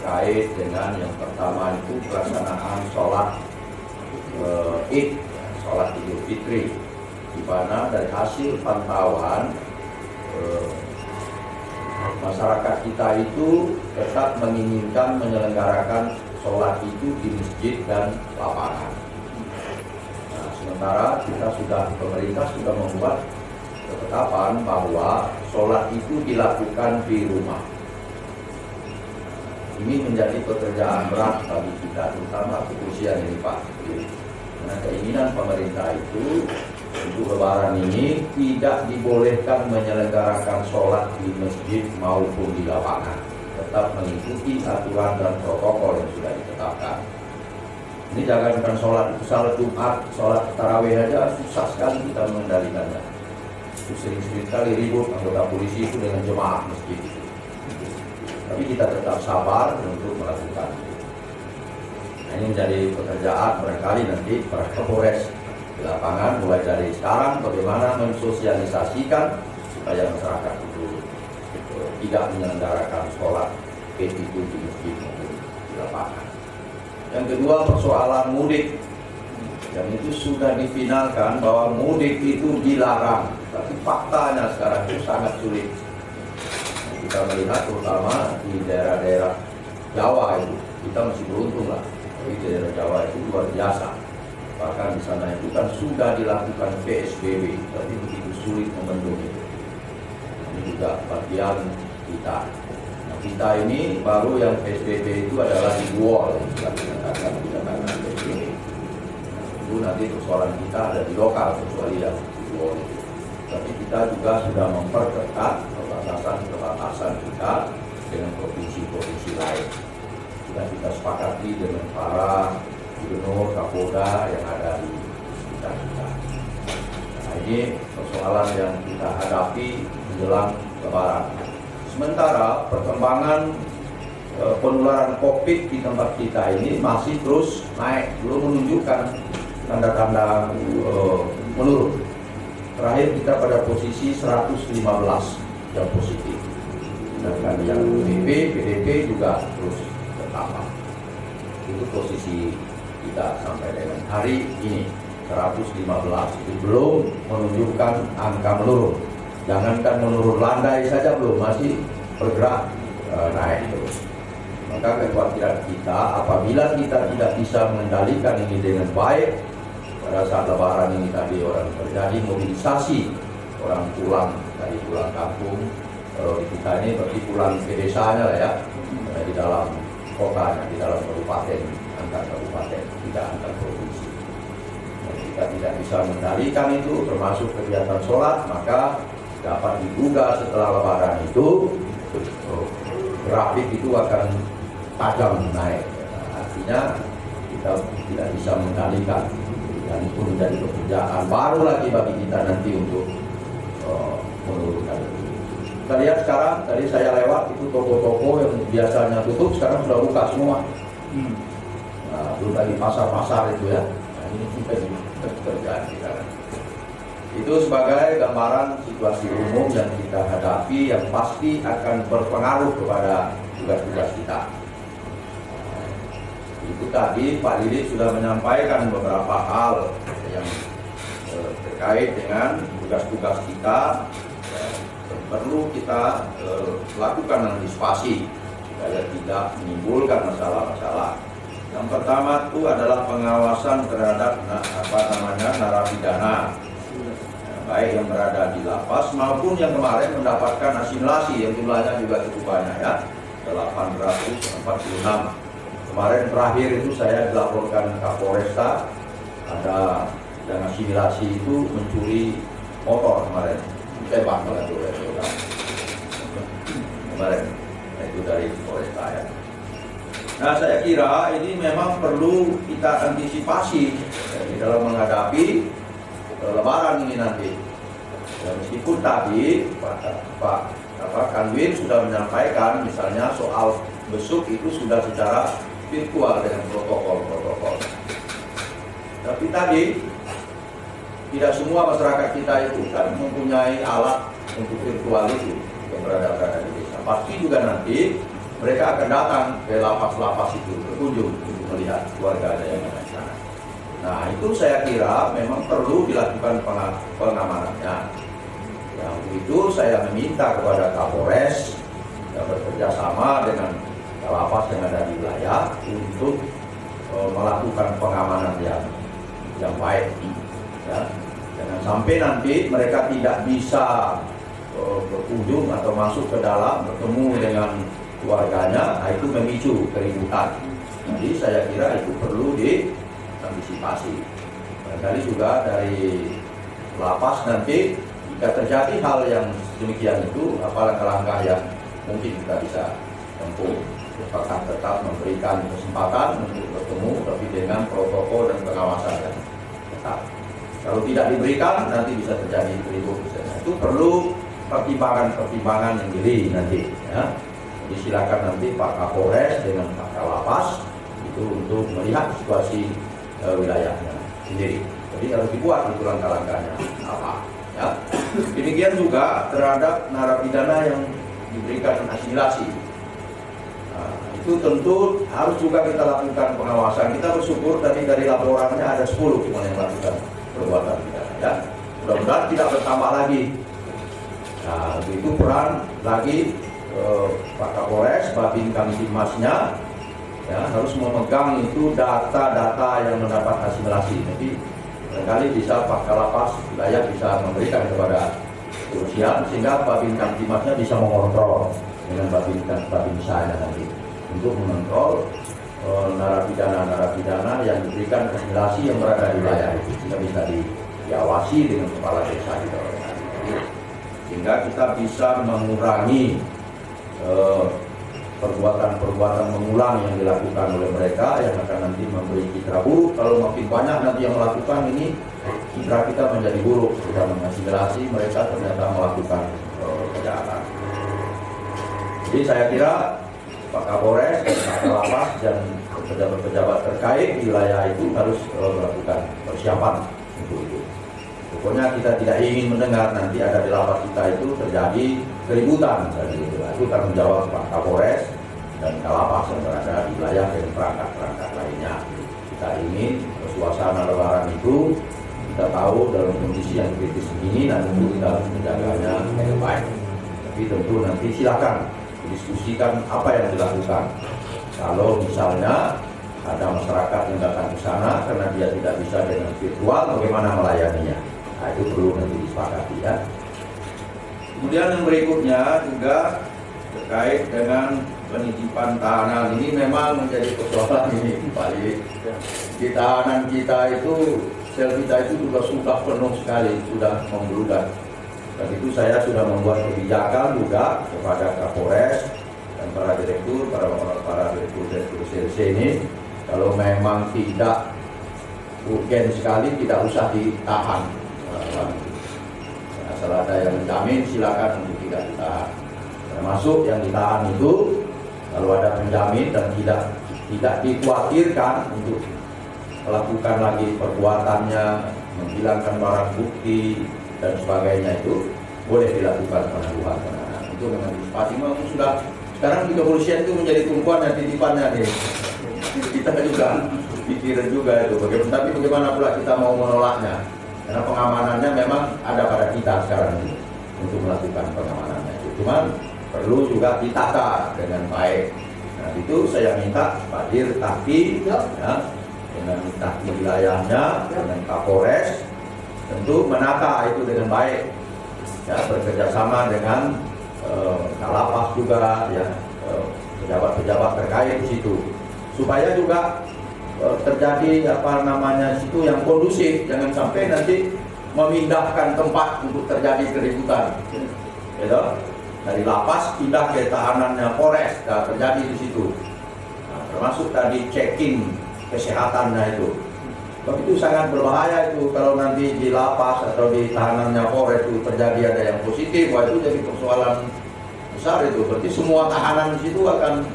terkait dengan yang pertama itu pelaksanaan sholat Id, sholat Idul Fitri, di mana dari hasil pantauan masyarakat kita itu tetap menginginkan menyelenggarakan sholat itu di masjid dan lapangan. Nah, sementara pemerintah sudah membuat ketetapan bahwa sholat itu dilakukan di rumah. Ini menjadi pekerjaan berat bagi kita, terutama kepolisian ini Pak. Karena keinginan pemerintah itu untuk Lebaran ini tidak dibolehkan menyelenggarakan sholat di masjid maupun di lapangan, tetap mengikuti aturan dan protokol yang sudah ditetapkan. Ini jangankan sholat Jumat, sholat tarawih aja susah sekali kita mengendalikannya. Sering-sering kali ribut anggota polisi itu dengan jemaah masjid itu. Tapi kita tetap sabar untuk melakukan. Nah, ini menjadi pekerjaan barangkali nanti para Kapolres di lapangan mulai dari sekarang bagaimana mensosialisasikan supaya masyarakat itu tidak menyelenggarakan sholat Id itu di masjid maupun di lapangan. Yang kedua, persoalan mudik. Yang itu sudah difinalkan bahwa mudik itu dilarang, tapi faktanya sekarang itu sangat sulit. Kita melihat terutama di daerah-daerah Jawa itu, kita masih beruntung lah. Tapi di daerah Jawa itu luar biasa. Bahkan di sana itu kan sudah dilakukan PSBB, tapi begitu sulit membendung itu. Ini juga bagian kita. Nah, kita ini baru yang PSBB itu adalah di wall, kita katakan PSBB. Itu nanti persoalan kita ada di lokal kecuali yang di wall itu. Tapi kita juga sudah memperketat perbatasan kita dengan provinsi-provinsi lain. Kita sepakati dengan para gubernur, kapolda yang ada di kita. Nah, ini persoalan yang kita hadapi menjelang Lebaran. Sementara perkembangan penularan COVID di tempat kita ini masih terus naik, belum menunjukkan tanda-tanda menurun. Terakhir kita pada posisi 115 yang positif. Sedangkan yang PDP juga terus bertambah. Itu posisi kita sampai dengan hari ini 115 itu belum menunjukkan angka menurun. Jangankan menurun landai saja belum, masih bergerak naik terus. Maka kekhawatiran kita apabila kita tidak bisa mengendalikan ini dengan baik, pada saat Lebaran ini tadi orang terjadi mobilisasi, orang pulang dari pulang kampung, kalau di kita ini berarti pulang ke desanya lah ya, di dalam kotanya, di dalam kabupaten, antar kabupaten, tidak antar provinsi. Kalau kita tidak bisa mengendalikan itu, termasuk kegiatan sholat, maka dapat diduga setelah Lebaran itu grafik itu akan tajam naik. Artinya kita tidak bisa mengendalikan. Dan itu menjadi pekerjaan baru lagi bagi kita nanti untuk menurunkan. Kita lihat sekarang, tadi saya lewat itu toko-toko yang biasanya tutup sekarang sudah buka semua. Nah, belum lagi pasar-pasar itu ya. Nah, ini juga pekerjaan kita. Itu sebagai gambaran situasi umum yang kita hadapi yang pasti akan berpengaruh kepada tugas-tugas kita. Itu tadi Pak Lilit sudah menyampaikan beberapa hal yang terkait dengan tugas-tugas kita yang perlu kita lakukan antisipasi supaya tidak menimbulkan masalah-masalah. Yang pertama itu adalah pengawasan terhadap narapidana, baik yang berada di lapas maupun yang kemarin mendapatkan asimilasi yang jumlahnya juga cukup banyak ya, 846. Kemarin terakhir itu saya dilaporkan Kapolresta ada yang asimilasi itu mencuri motor kemarin, tembak malah itu kemarin itu dari Polresta ya. Nah saya kira ini memang perlu kita antisipasi di dalam menghadapi Lebaran ini nanti. Ya, meskipun tadi Pak Kanwil sudah menyampaikan misalnya soal besuk itu sudah secara virtual dengan protokol. Tapi tadi tidak semua masyarakat kita itu kan mempunyai alat untuk virtual itu yang berada di desa. Pasti juga nanti mereka akan datang ke lapas-lapas itu berkunjung untuk melihat keluarganya yang ada di sana. Nah, itu saya kira memang perlu dilakukan pengamanannya. Yang itu saya meminta kepada Kapolres yang bekerja sama dengan lapas yang ada di wilayah untuk melakukan pengamanan yang baik. Ya. Jangan sampai nanti mereka tidak bisa berkunjung atau masuk ke dalam bertemu dengan keluarganya, nah itu memicu keributan. Jadi saya kira itu perlu diantisipasi. Barangkali juga dari lapas nanti jika terjadi hal yang demikian itu, apa langkah-langkah yang mungkin kita bisa tempuh. Apakah tetap memberikan kesempatan untuk bertemu tapi dengan protokol dan pengawasan yang ketat. Kalau tidak diberikan nanti bisa terjadi keributan. Itu perlu pertimbangan-pertimbangan yang jeli nanti. Ya. Jadi silakan nanti Pak Kapolres dengan Pak Kalapas itu untuk melihat situasi wilayahnya sendiri. Jadi harus dibuat itu langkah-langkahnya apa. Ya. Demikian juga terhadap narapidana yang diberikan asimilasi. Nah, itu tentu harus juga kita lakukan pengawasan. Kita bersyukur tadi dari laporannya ada 10 cuma yang melakukan perbuatan pidana. Ya. Mudah-mudahan tidak bertambah lagi. Nah, itu peran lagi Pak Kapolres, Babin Kamtibmasnya ya, harus memegang itu data-data yang mendapat asimilasi. Jadi barangkali bisa Pak Kalapas wilayah bisa memberikan kepada kepolisian sehingga Babin Kamtibmasnya bisa mengontrol dengan Babin saya nanti untuk mengontrol narapidana yang diberikan asimilasi yang berada di wilayah itu sehingga bisa diawasi dengan kepala desa di daerah. Sehingga kita bisa mengurangi perbuatan-perbuatan mengulang yang dilakukan oleh mereka yang akan nanti memberi citra buruk. Kalau makin banyak nanti yang melakukan ini, citra kita menjadi buruk. Sudah mengasimilasi mereka ternyata melakukan kejahatan. Jadi saya kira Pak Kapolres, Pak Kalapas dan pejabat-pejabat terkait di wilayah itu harus melakukan persiapan untuk itu. Pokoknya kita tidak ingin mendengar nanti ada di lapas kita itu terjadi keributan. Jadi itu tanggung jawab Pak Kapolres dan Kalapas yang berada di wilayah dan perangkat-perangkat lainnya. Kita ingin suasana lebaran itu kita tahu dalam kondisi yang kritis begini, dan tentu kita harus menjaganya dengan baik. Tapi tentu nanti silakan diskusikan apa yang dilakukan. Kalau misalnya ada masyarakat yang datang ke sana karena dia tidak bisa dengan virtual, bagaimana melayaninya? Nah, itu perlu nanti disepakati ya. Kemudian yang berikutnya juga terkait dengan penitipan tahanan ini memang menjadi persoalan ini Pak Lili. Di tahanan kita itu, sel kita itu sudah penuh sekali, sudah membludak. Dan itu saya sudah membuat kebijakan juga kepada Kapolres dan para direktur, para direktur sel ini, kalau memang tidak urgen sekali tidak usah ditahan. Asal ada yang menjamin silakan untuk tidak ditahan. Termasuk yang ditahan itu kalau ada penjamin dan tidak dikhawatirkan untuk melakukan lagi perbuatannya, menghilangkan barang bukti dan sebagainya, itu boleh dilakukan penahanan. Itu dengan disepakati sudah. Sekarang di kepolisian itu menjadi tumpuan dan titipannya nih. Kita juga pikiran juga itu. Tapi bagaimana pula kita mau menolaknya? Karena pengamanannya memang ada pada kita sekarang ini untuk melakukan pengamanannya. Cuman perlu juga ditata dengan baik. Nah, itu saya minta Pak Dir Taki ya, dengan Taki wilayahnya, dengan Kapolres tentu menata itu dengan baik. Ya, bekerja sama dengan Kalapas juga ya, pejabat-pejabat terkait di situ. Supaya juga terjadi situ yang kondusif, jangan sampai nanti memindahkan tempat untuk terjadi keributan, gitu. Dari lapas pindah ke tahanannya Polres, terjadi di situ. Nah, termasuk tadi checking kesehatannya itu. Itu sangat berbahaya itu kalau nanti di lapas atau di tahanannya Polres itu terjadi ada yang positif, wah itu jadi persoalan besar itu. Berarti semua tahanan di situ akan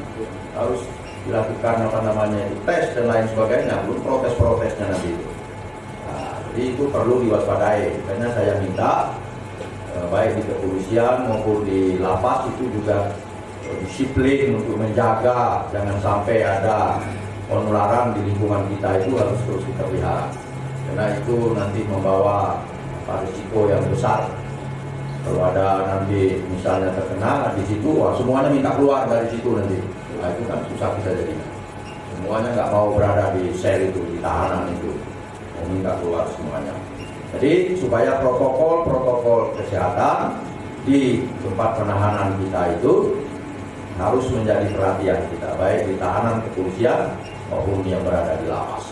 harus dilakukan tes dan lain sebagainya, belum protes-protesnya nanti itu. Nah, jadi itu perlu diwaspadai. Karena saya minta baik di kepolisian maupun di lapas itu juga disiplin untuk menjaga jangan sampai ada penularan di lingkungan kita itu harus terus kita pelihara, karena itu nanti membawa risiko yang besar. Kalau ada nanti misalnya terkena di situ, wah semuanya minta keluar dari situ nanti, nah itu kan susah kita jadi. Semuanya nggak mau berada di sel itu, di tahanan itu, mau minta keluar semuanya. Jadi supaya protokol kesehatan di tempat penahanan kita itu harus menjadi perhatian kita, baik di tahanan kepolisian maupun yang berada di lapas.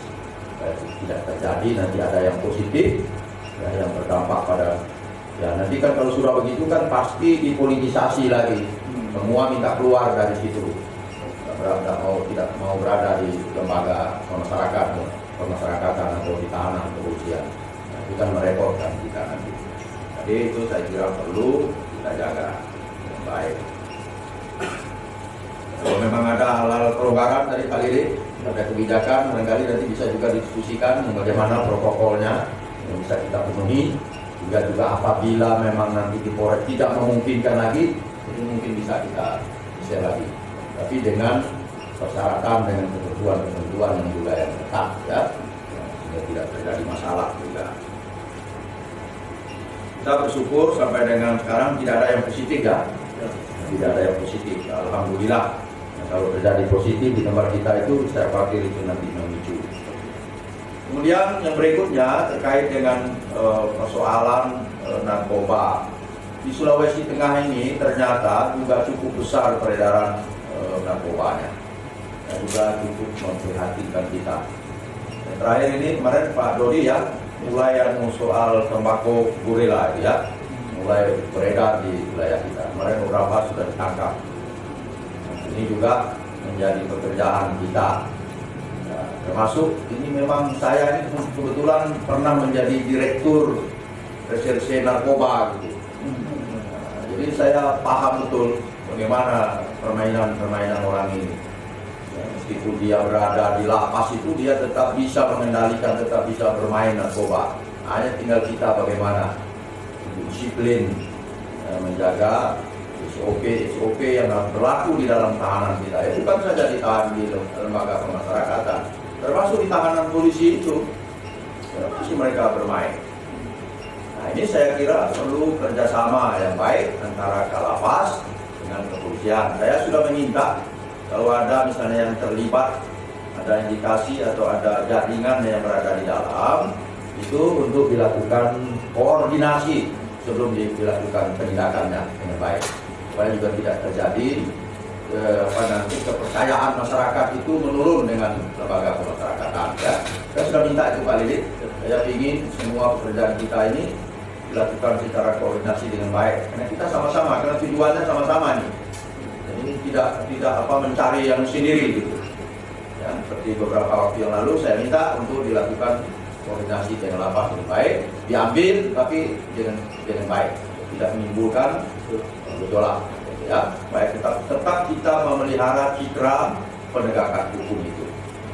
Tidak terjadi nanti ada yang positif, ya, yang berdampak pada, ya nanti kan kalau sudah begitu kan pasti dipolitisasi lagi, semua minta keluar dari situ, tidak mau berada di lembaga pemasyarakatan atau di tahanan kepolisian. Nah, itu kan merepotkan kita nanti. Jadi itu saya kira perlu kita jaga dengan baik. Kalau memang ada hal-hal pelonggaran dari Pak Lilik, ada kebijakan, barangkali nanti bisa juga diskusikan bagaimana protokolnya yang bisa kita penuhi. Juga apabila memang nanti di Polres tidak memungkinkan lagi, itu mungkin bisa kita share lagi. Tapi dengan persyaratan, dengan ketentuan yang juga yang ketat, ya, sehingga tidak terjadi masalah juga. Kita bersyukur sampai dengan sekarang tidak ada yang positif, ya, tidak ada yang positif. Alhamdulillah. Nah, kalau terjadi positif di tempat kita itu, saya khawatir itu nanti memicu. Kemudian yang berikutnya terkait dengan persoalan narkoba. Di Sulawesi Tengah ini ternyata juga cukup besar peredaran narkobanya. Dan juga cukup memprihatinkan kita. Dan terakhir ini kemarin Pak Dodi, ya, mulai yang soal tembakau gorila, ya, mulai beredar di wilayah kita. Kemarin beberapa sudah ditangkap. Ini juga menjadi pekerjaan kita. Termasuk ini memang saya ini kebetulan pernah menjadi direktur reserse narkoba gitu. Jadi saya paham betul bagaimana permainan orang ini. Ya, meskipun dia berada di lapas itu, dia tetap bisa mengendalikan, tetap bisa bermain narkoba. Hanya tinggal kita bagaimana disiplin, menjaga SOP yang berlaku di dalam tahanan kita. Ya, bukan saja ditahan di lembaga pemasyarakatan, termasuk di tahanan polisi itu, ya, masih mereka bermain. Nah, ini saya kira perlu kerjasama yang baik antara Kalapas dengan kepolisian. Saya sudah meminta kalau ada misalnya yang terlibat, ada indikasi atau ada jaringan yang berada di dalam, itu untuk dilakukan koordinasi sebelum dilakukan penindakannya dengan baik, supaya juga tidak terjadi nanti kepercayaan masyarakat itu menurun dengan lembaga pemasyarakatan, ya. Saya sudah minta itu Pak Lilik, saya ingin semua pekerjaan kita ini dilakukan secara koordinasi dengan baik, karena kita sama-sama, karena tujuannya sama-sama nih. Jadi tidak mencari yang sendiri gitu. Ya, seperti beberapa waktu yang lalu saya minta untuk dilakukan koordinasi dengan lapas dengan baik, diambil tapi dengan baik, tidak menimbulkan gejolak. Ya, baik, tetap kita memelihara citra penegakan hukum itu.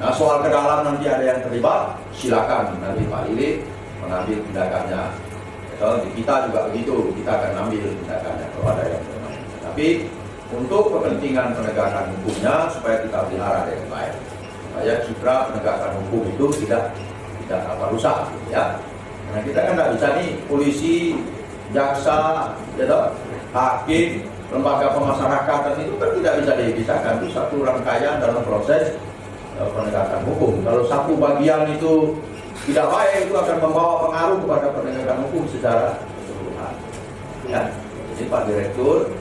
Nah, soal ke dalam nanti ada yang terlibat, silakan nanti Pak Lilik mengambil tindakannya. Kalau di kita juga begitu, kita akan ambil tindakannya kalau ada yang bermain. Tapi untuk kepentingan penegakan hukumnya supaya kita pelihara dengan baik, supaya citra penegakan hukum itu tidak rusak, ya. Karena kita kan nggak bisa nih polisi, jaksa, ya, hakim, lembaga pemasyarakatan itu kan tidak bisa dipisahkan. Itu satu rangkaian dalam proses penegakan hukum. Kalau satu bagian itu tidak baik, itu akan membawa pengaruh kepada penegakan hukum secara keseluruhan. Ya, jadi Pak Direktur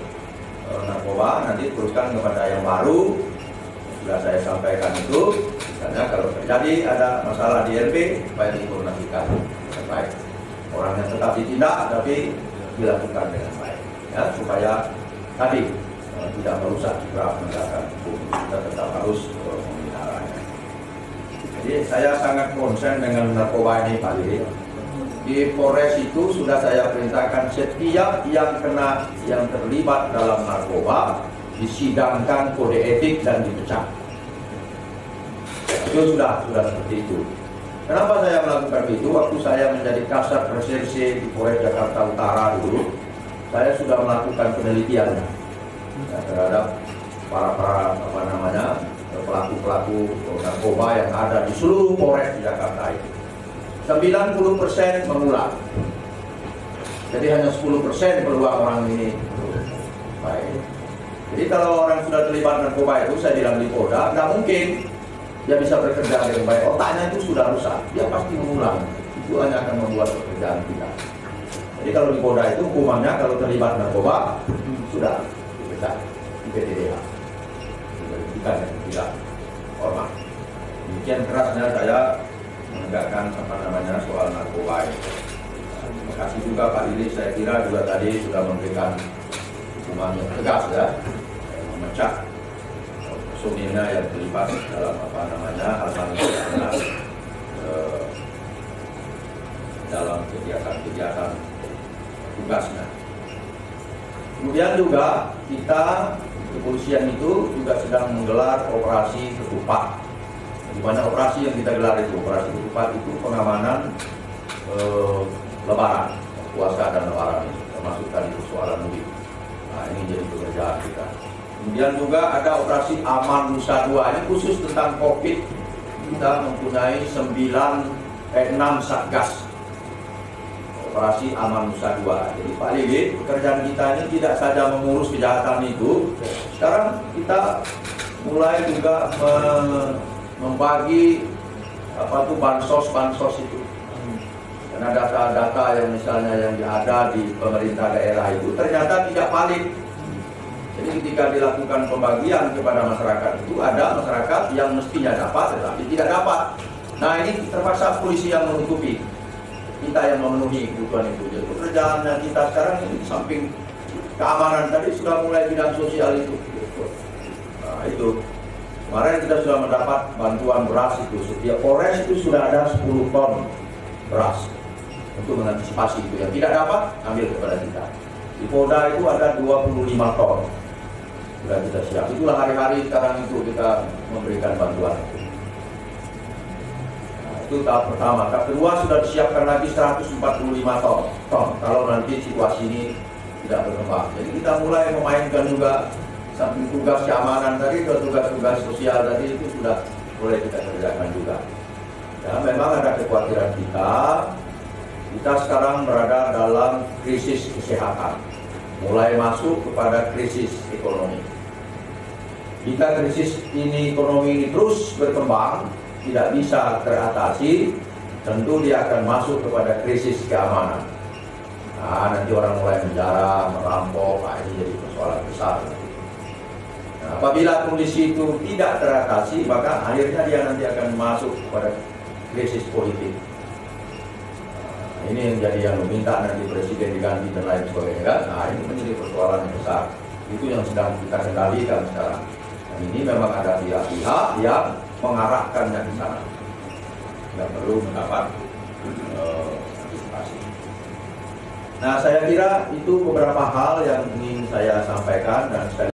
Narkoba nanti teruskan kepada yang baru. Sudah saya sampaikan itu, misalnya kalau terjadi ada masalah di RP, supaya diinformasikan dengan baik. Orangnya tetap ditindak, tapi dilakukan dengan baik, ya, supaya tadi tidak merusak citra penegakan hukum. Kita tetap harus memeliharanya. Jadi saya sangat konsen dengan narkoba ini Pak Lilik. Di Polres itu sudah saya perintahkan setiap yang terlibat dalam narkoba disidangkan kode etik dan dipecat. Itu sudah seperti itu. Kenapa saya melakukan itu? Waktu saya menjadi Kasat Reserse di Polres Jakarta Utara dulu, saya sudah melakukan penelitian terhadap para pelaku-pelaku narkoba yang ada di seluruh Polres di Jakarta itu. 90% mengulang. Jadi hanya 10% peluang orang ini baik. Jadi kalau orang sudah terlibat narkoba itu, saya bilang di Polda, nggak mungkin dia bisa bekerja dengan baik. Otaknya itu sudah rusak, dia pasti mengulang. Itu hanya akan membuat pekerjaan kita. Jadi kalau di Polda itu hukumannya kalau terlibat narkoba sudah dipecat di PTDH. Tidak hormat. Demikian kerasnya saya menegakkan soal narkoba ini. Terima kasih juga Pak Lili, saya kira juga tadi sudah memberikan hukuman yang tegas ya, memecah personilnya yang terlibat dalam hal-hal dalam kegiatan tugasnya. Kemudian juga kita kepolisian itu juga sedang menggelar operasi ketupat. Di mana operasi yang kita gelar itu, operasi ketupat itu pengamanan Lebaran, puasa dan Lebaran ini, termasuk tadi persoalan mudik. Nah, ini jadi pekerjaan kita. Kemudian juga ada operasi Aman Nusa Dua, ini khusus tentang COVID. Kita mempunyai 6 satgas operasi Aman Nusa Dua. Jadi Pak Lilit, pekerjaan kita ini tidak saja mengurus kejahatan itu, sekarang kita mulai juga membagi bansos itu. Karena data-data yang misalnya yang ada di pemerintah daerah itu ternyata tidak valid. Jadi ketika dilakukan pembagian kepada masyarakat itu ada masyarakat yang mestinya dapat tetapi tidak dapat. Nah ini terpaksa polisi yang menutupi, kita yang memenuhi kebutuhan itu. Jadi pekerjaannya kita sekarang ini di samping keamanan tadi sudah mulai bidang sosial itu. Nah itu kemarin kita sudah mendapat bantuan beras itu, setiap Polres itu sudah ada 10 ton beras untuk mengantisipasi itu. Yang tidak dapat ambil kepada kita. Di Polda itu ada 25 ton sudah kita siap. Itulah hari-hari sekarang itu kita memberikan bantuan. Nah, itu tahap pertama. Tahap kedua sudah disiapkan lagi 145 ton kalau nanti situasi ini tidak berkembang. Jadi kita mulai memainkan juga samping tugas keamanan tadi, tugas-tugas sosial tadi itu sudah boleh kita kerjakan juga. Ya, memang ada kekhawatiran kita sekarang berada dalam krisis kesehatan, mulai masuk kepada krisis ekonomi. Jika krisis ekonomi ini terus berkembang, tidak bisa teratasi, tentu dia akan masuk kepada krisis keamanan. Nah, nanti orang mulai menjara, merampok, ini jadi persoalan besar. Nah, apabila kondisi itu tidak teratasi, maka akhirnya dia nanti akan masuk kepada krisis politik. Nah, ini yang jadi yang meminta nanti presiden diganti dan lain sebagainya kan. Nah, ini menjadi persoalan yang besar. Itu yang sedang kita kendalikan sekarang. Dan ini memang ada pihak-pihak yang mengarahkannya di sana. Tidak perlu mendapat antisipasi. Nah, saya kira itu beberapa hal yang ingin saya sampaikan dan sekali